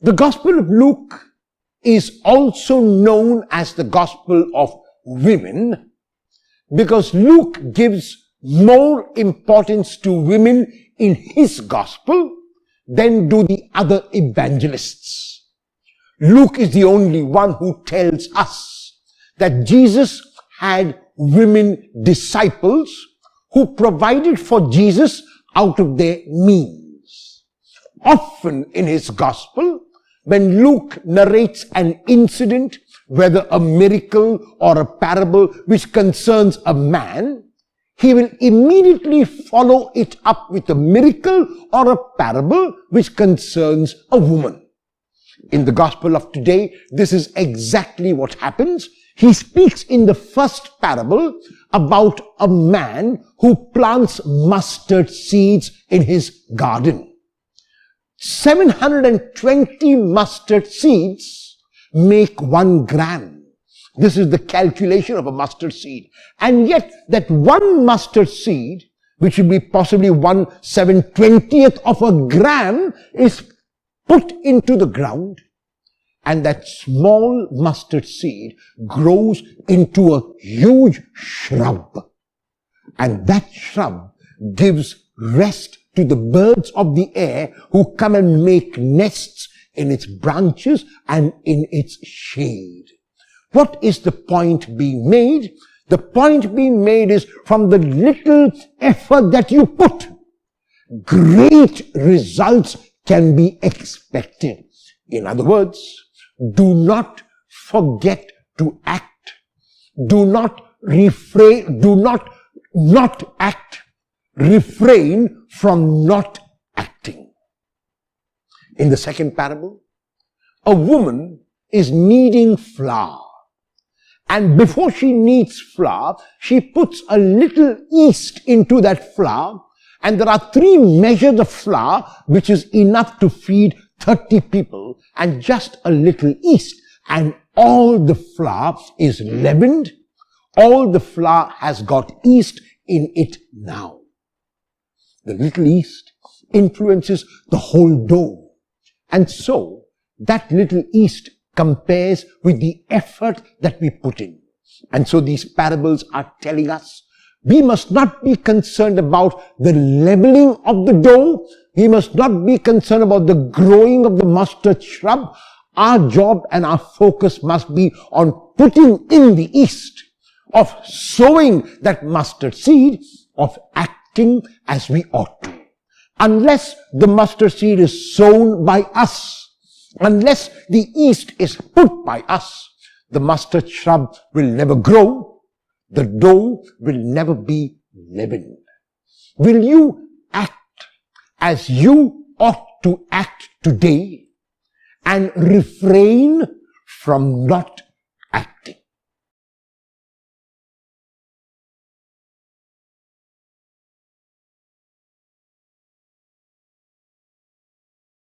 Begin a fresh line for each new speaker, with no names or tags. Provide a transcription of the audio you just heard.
The Gospel of Luke is also known as the Gospel of Women because Luke gives more importance to women in his Gospel than do the other evangelists. Luke is the only one who tells us that Jesus had women disciples who provided for Jesus out of their means. Often in his Gospel, when Luke narrates an incident, whether a miracle or a parable which concerns a man, he will immediately follow it up with a miracle or a parable which concerns a woman. In the Gospel of today, this is exactly what happens. He speaks in the first parable about a man who plants mustard seeds in his garden. 720 mustard seeds make 1 gram. This is the calculation of a mustard seed. And yet that one mustard seed, which would be possibly 1/720th of a gram, is put into the ground. And that small mustard seed grows into a huge shrub. And that shrub gives rest to the birds of the air who come and make nests in its branches and in its shade. What is the point being made? The point being made is from the little effort that you put, great results can be expected. In other words, do not forget to act. Do not refrain, do not act. Refrain from not acting. In the second parable, a woman is kneading flour. And before she kneads flour, she puts a little yeast into that flour. And there are 3 measures of flour, which is enough to feed 30 people, and just a little yeast. And all the flour is leavened. All the flour has got yeast in it now. The little yeast influences the whole dough. And so, that little yeast compares with the effort that we put in. And so these parables are telling us we must not be concerned about the leveling of the dough. We must not be concerned about the growing of the mustard shrub. Our job and our focus must be on putting in the yeast, of sowing that mustard seed, of acting as we ought to. Unless the mustard seed is sown by us, unless the yeast is put by us, the mustard shrub will never grow. The dough will never be leavened. Will you act as you ought to act today and refrain from not acting?